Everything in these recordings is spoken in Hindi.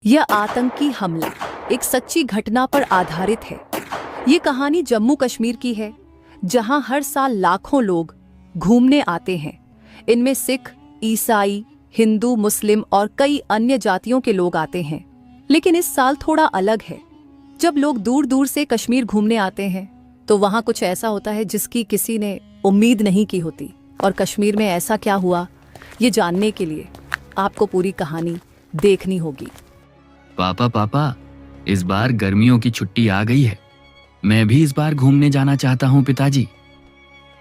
यह आतंकी हमला एक सच्ची घटना पर आधारित है। ये कहानी जम्मू कश्मीर की है, जहां हर साल लाखों लोग घूमने आते हैं। इनमें सिख, ईसाई, हिंदू, मुस्लिम और कई अन्य जातियों के लोग आते हैं। लेकिन इस साल थोड़ा अलग है। जब लोग दूर दूर से कश्मीर घूमने आते हैं तो वहां कुछ ऐसा होता है जिसकी किसी ने उम्मीद नहीं की होती। और कश्मीर में ऐसा क्या हुआ, ये जानने के लिए आपको पूरी कहानी देखनी होगी। पापा, इस बार गर्मियों की छुट्टी आ गई है। मैं भी इस बार घूमने जाना चाहता हूँ पिताजी।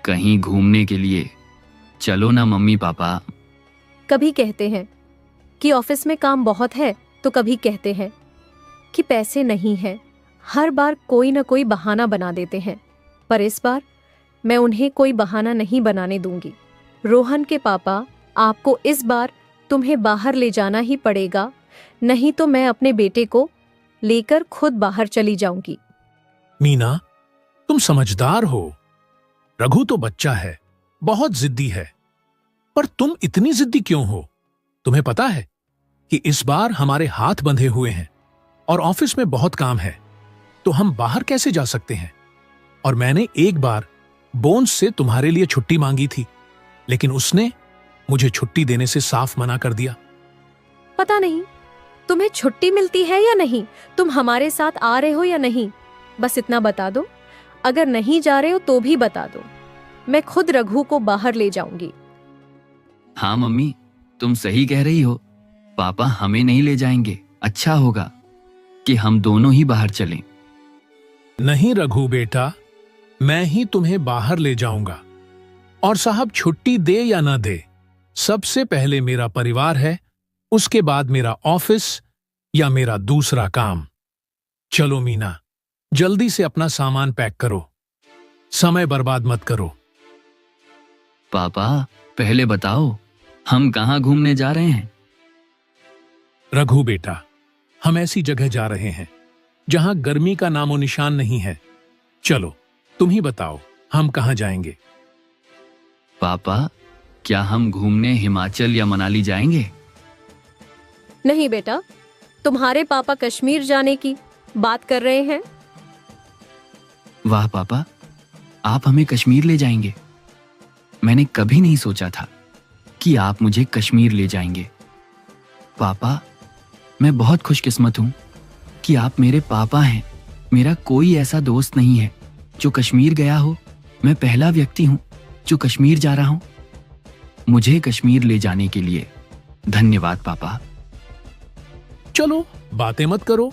कहीं घूमने के लिए चलो ना मम्मी पापा। कभी कहते हैं कि ऑफिस में काम बहुत है, तो कभी कहते हैं कि पैसे नहीं हैं। हर बार कोई ना कोई बहाना बना देते हैं, पर इस बार मैं उन्हें कोई बहाना नहीं बनाने दूंगी। रोहन के पापा, आपको इस बार तुम्हें बाहर ले जाना ही पड़ेगा, नहीं तो मैं अपने बेटे को लेकर खुद बाहर चली जाऊंगी। मीना, तुम समझदार हो। रघु तो बच्चा है, बहुत जिद्दी है, पर तुम इतनी जिद्दी क्यों हो? तुम्हें पता है कि इस बार हमारे हाथ बंधे हुए हैं और ऑफिस में बहुत काम है, तो हम बाहर कैसे जा सकते हैं? और मैंने एक बार बोन्स से तुम्हारे लिए छुट्टी मांगी थी, लेकिन उसने मुझे छुट्टी देने से साफ मना कर दिया। पता नहीं तुम्हें छुट्टी मिलती है या नहीं, तुम हमारे साथ आ रहे हो या नहीं, बस इतना बता दो। अगर नहीं जा रहे हो तो भी बता दो, मैं खुद रघु को बाहर ले जाऊंगी। हाँ मम्मी, तुम सही कह रही हो। पापा हमें नहीं ले जाएंगे। अच्छा होगा कि हम दोनों ही बाहर चलें। नहीं रघु बेटा, मैं ही तुम्हें बाहर ले जाऊंगा। और साहब छुट्टी दे या ना दे, सबसे पहले मेरा परिवार है, उसके बाद मेरा ऑफिस या मेरा दूसरा काम। चलो मीना, जल्दी से अपना सामान पैक करो, समय बर्बाद मत करो। पापा पहले बताओ, हम कहाँ घूमने जा रहे हैं? रघु बेटा, हम ऐसी जगह जा रहे हैं जहां गर्मी का नामो निशान नहीं है। चलो तुम ही बताओ, हम कहां जाएंगे? पापा, क्या हम घूमने हिमाचल या मनाली जाएंगे? नहीं बेटा, तुम्हारे पापा कश्मीर जाने की बात कर रहे हैं। वाह पापा, आप हमें कश्मीर ले जाएंगे। मैंने कभी नहीं सोचा था कि आप मुझे कश्मीर ले जाएंगे। पापा, मैं बहुत खुशकिस्मत हूं कि आप मेरे पापा हैं। मेरा कोई ऐसा दोस्त नहीं है जो कश्मीर गया हो। मैं पहला व्यक्ति हूं जो कश्मीर जा रहा हूं। मुझे कश्मीर ले जाने के लिए धन्यवाद पापा। चलो बातें मत करो,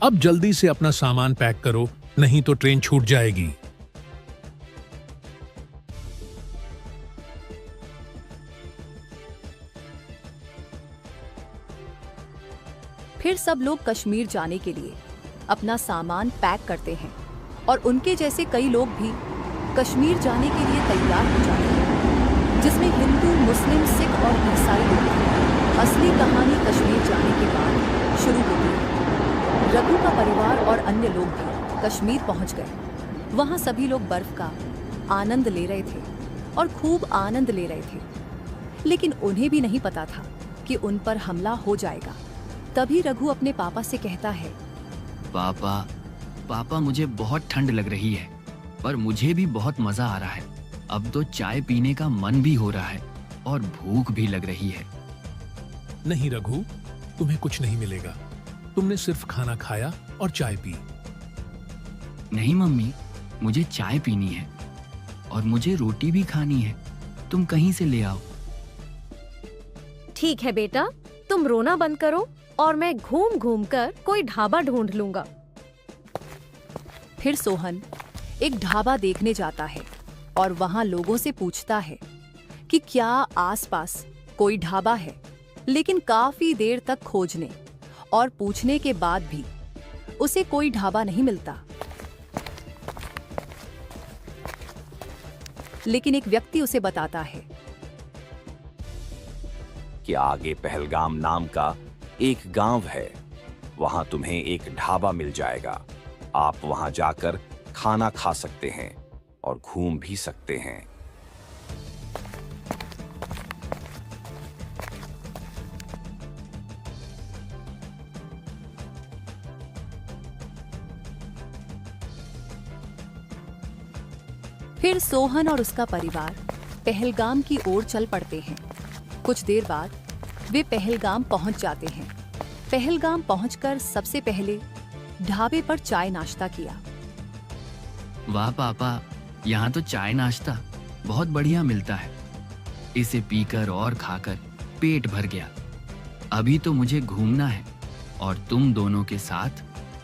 अब जल्दी से अपना सामान पैक करो, नहीं तो ट्रेन छूट जाएगी। फिर सब लोग कश्मीर जाने के लिए अपना सामान पैक करते हैं और उनके जैसे कई लोग भी कश्मीर जाने के लिए तैयार हो जाते हैं, जिसमें हिंदू, मुस्लिम, सिख और ईसाई लोग हैं। असली कहानी कश्मीर जाने के बाद शुरू होती है। रघु का परिवार और अन्य लोग भी कश्मीर पहुंच गए। वहां सभी लोग बर्फ का आनंद ले रहे थे और खूब आनंद ले रहे थे, लेकिन उन्हें भी नहीं पता था कि उन पर हमला हो जाएगा। तभी रघु अपने पापा से कहता है, पापा मुझे बहुत ठंड लग रही है, पर मुझे भी बहुत मजा आ रहा है। अब तो चाय पीने का मन भी हो रहा है और भूख भी लग रही है। नहीं रघु, तुम्हें कुछ नहीं मिलेगा। तुमने सिर्फ खाना खाया और चाय पी। नहीं मम्मी, मुझे चाय पीनी है और मुझे रोटी भी खानी है। तुम कहीं से ले आओ। ठीक है बेटा, तुम रोना बंद करो और मैं घूम घूम कर कोई ढाबा ढूंढ लूंगा। फिर सोहन एक ढाबा देखने जाता है और वहां लोगों से पूछता है कि क्या आसपास कोई ढाबा है। लेकिन काफी देर तक खोजने और पूछने के बाद भी उसे कोई ढाबा नहीं मिलता। लेकिन एक व्यक्ति उसे बताता है कि आगे पहलगाम नाम का एक गांव है, वहां तुम्हें एक ढाबा मिल जाएगा। आप वहां जाकर खाना खा सकते हैं और घूम भी सकते हैं। फिर सोहन और उसका परिवार पहलगाम की ओर चल पड़ते हैं। कुछ देर बाद वे पहलगाम पहुंच जाते हैं। पहलगाम पहुंचकर सबसे पहले ढाबे पर चाय नाश्ता किया। वाह पापा, यहाँ तो चाय नाश्ता बहुत बढ़िया मिलता है। इसे पीकर और खाकर पेट भर गया। अभी तो मुझे घूमना है और तुम दोनों के साथ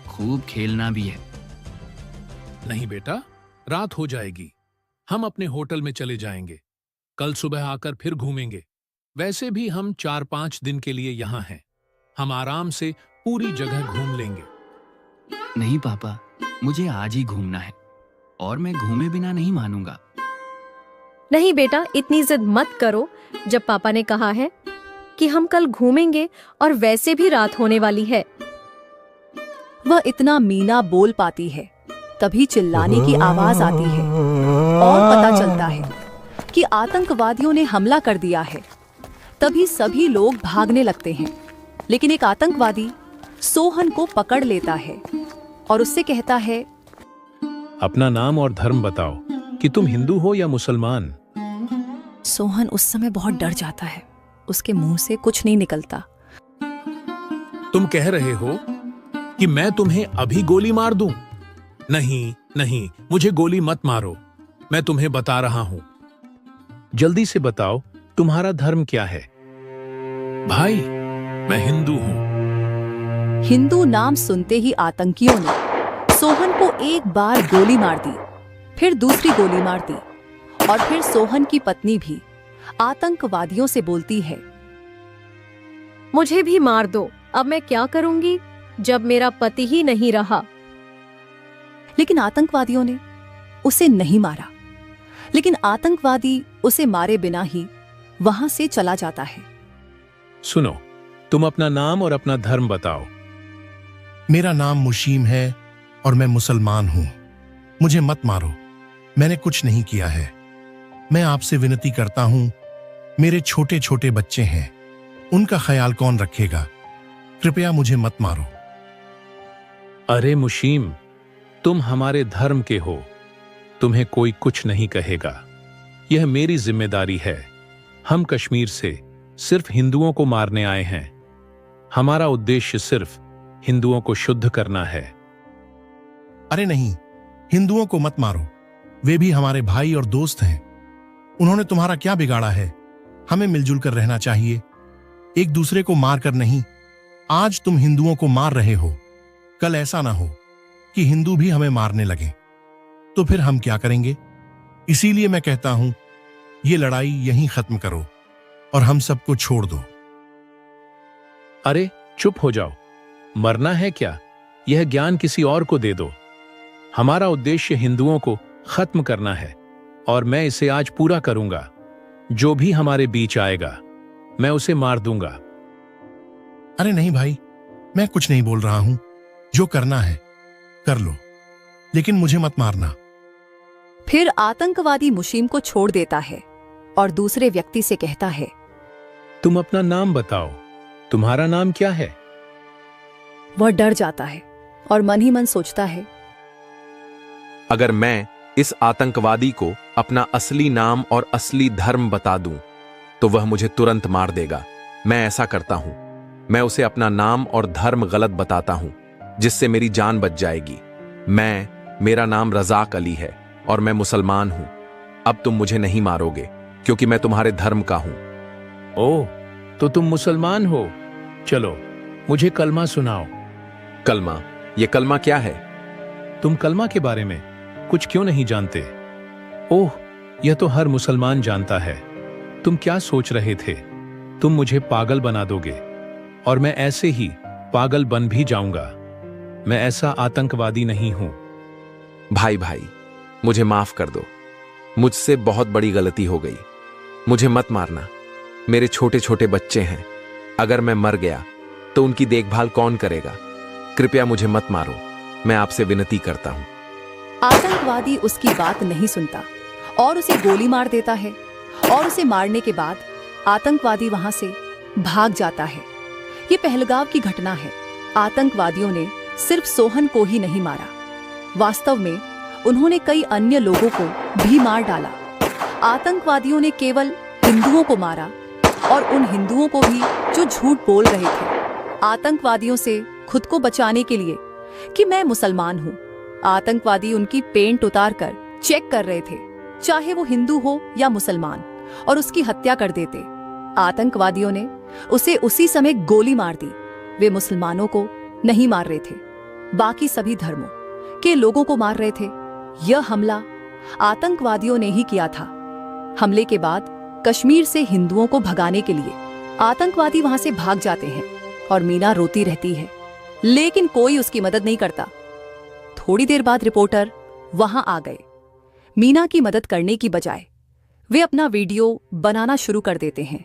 खूब खेलना भी है। नहीं बेटा, रात हो जाएगी। हम अपने होटल में चले जाएंगे। कल सुबह आकर फिर घूमेंगे। वैसे भी हम 4-5 दिन के लिए यहाँ हैं। हम आराम से पूरी जगह घूम लेंगे। नहीं पापा, मुझे आज ही घूमना है और मैं घूमे बिना नहीं मानूंगा। नहीं बेटा, इतनी जिद मत करो। जब पापा ने कहा है कि हम कल घूमेंगे और वैसे भी रात होने वाली है। वह इतना मीना बोल पाती है, तभी चिल्लाने की आवाज आती है और पता चलता है कि आतंकवादियों ने हमला कर दिया है। तभी सभी लोग भागने लगते हैं, लेकिन एक आतंकवादी सोहन को पकड़ लेता है और उससे कहता है, अपना नाम और धर्म बताओ कि तुम हिंदू हो या मुसलमान। सोहन उस समय बहुत डर जाता है। उसके मुंह से कुछ नहीं निकलता। तुम कह रहे हो कि मैं तुम्हें अभी गोली मार दूं? नहीं नहीं, मुझे गोली मत मारो। मैं तुम्हें बता रहा हूं। जल्दी से बताओ, तुम्हारा धर्म क्या है? भाई, मैं हिंदू हूं। हिंदू नाम सुनते ही आतंकियों ने सोहन को एक बार गोली मार दी, फिर दूसरी गोली मार दी और फिर सोहन की पत्नी भी आतंकवादियों से बोलती है, मुझे भी मार दो। अब मैं क्या करूंगी जब मेरा पति ही नहीं रहा। लेकिन आतंकवादियों ने उसे नहीं मारा। लेकिन आतंकवादी उसे मारे बिना ही वहां से चला जाता है। सुनो, तुम अपना नाम और अपना धर्म बताओ। मेरा नाम मुशीम है और मैं मुसलमान हूं। मुझे मत मारो, मैंने कुछ नहीं किया है। मैं आपसे विनती करता हूं, मेरे छोटे छोटे बच्चे हैं, उनका ख्याल कौन रखेगा? कृपया मुझे मत मारो। अरे मुशीम, तुम हमारे धर्म के हो, तुम्हें कोई कुछ नहीं कहेगा। यह मेरी जिम्मेदारी है। हम कश्मीर से सिर्फ हिंदुओं को मारने आए हैं। हमारा उद्देश्य सिर्फ हिंदुओं को शुद्ध करना है। अरे नहीं, हिंदुओं को मत मारो। वे भी हमारे भाई और दोस्त हैं। उन्होंने तुम्हारा क्या बिगाड़ा है? हमें मिलजुल कर रहना चाहिए, एक दूसरे को मार कर नहीं। आज तुम हिंदुओं को मार रहे हो, कल ऐसा ना हो कि हिंदू भी हमें मारने लगे, तो फिर हम क्या करेंगे? इसीलिए मैं कहता हूं, ये लड़ाई यहीं खत्म करो और हम सबको छोड़ दो। अरे चुप हो जाओ। मरना है क्या? यह ज्ञान किसी और को दे दो। हमारा उद्देश्य हिंदुओं को खत्म करना है और मैं इसे आज पूरा करूंगा। जो भी हमारे बीच आएगा, मैं उसे मार दूंगा। अरे नहीं भाई, मैं कुछ नहीं बोल रहा हूं। जो करना है कर लो, लेकिन मुझे मत मारना। फिर आतंकवादी मुशीम को छोड़ देता है और दूसरे व्यक्ति से कहता है, तुम अपना नाम बताओ। तुम्हारा नाम क्या है? वह डर जाता है और मन ही मन सोचता है, अगर मैं इस आतंकवादी को अपना असली नाम और असली धर्म बता दूं, तो वह मुझे तुरंत मार देगा। मैं ऐसा करता हूं, मैं उसे अपना नाम और धर्म गलत बताता हूं, जिससे मेरी जान बच जाएगी। मेरा नाम रज़ाक अली है और मैं मुसलमान हूं। अब तुम मुझे नहीं मारोगे क्योंकि मैं तुम्हारे धर्म का हूं। ओह, तो तुम मुसलमान हो? चलो, मुझे कलमा सुनाओ। कलमा? ये कलमा क्या है? तुम कलमा के बारे में कुछ क्यों नहीं जानते? ओह, यह तो हर मुसलमान जानता है। तुम क्या सोच रहे थे? तुम मुझे पागल बना दोगे और मैं ऐसे ही पागल बन भी जाऊंगा। मैं ऐसा आतंकवादी नहीं हूं। भाई, मुझे माफ कर दो। मुझसे बहुत बड़ी गलती हो गई। मुझे मत मारना। मेरे छोटे छोटे बच्चे हैं। अगर मैं मर गया तो उनकी देखभाल कौन करेगा? कृपया मुझे मत मारो, मैं आपसे विनती करता हूं। आतंकवादी उसकी बात नहीं सुनता और उसे गोली मार देता है और उसे मारने के बाद आतंकवादी वहां से भाग जाता है। ये पहलगाम की घटना है। आतंकवादियों ने सिर्फ सोहन को ही नहीं मारा, वास्तव में उन्होंने कई अन्य लोगों को भी मार डाला। आतंकवादियों ने केवल हिंदुओं को मारा और उन हिंदुओं को भी जो झूठ बोल रहे थे आतंकवादियों से खुद को बचाने के लिए कि मैं मुसलमान हूँ। आतंकवादी उनकी पेंट उतार कर चेक कर रहे थे, चाहे वो हिंदू हो या मुसलमान, और उसकी हत्या कर देते। आतंकवादियों ने उसे उसी समय गोली मार दी। वे मुसलमानों को नहीं मार रहे थे, बाकी सभी धर्मों के लोगों को मार रहे थे। यह हमला आतंकवादियों ने ही किया था। हमले के बाद कश्मीर से हिंदुओं को भगाने के लिए आतंकवादी वहां से भाग जाते हैं और मीना रोती रहती है, लेकिन कोई उसकी मदद नहीं करता। थोड़ी देर बाद रिपोर्टर वहां आ गए। मीना की मदद करने की बजाय वे अपना वीडियो बनाना शुरू कर देते हैं।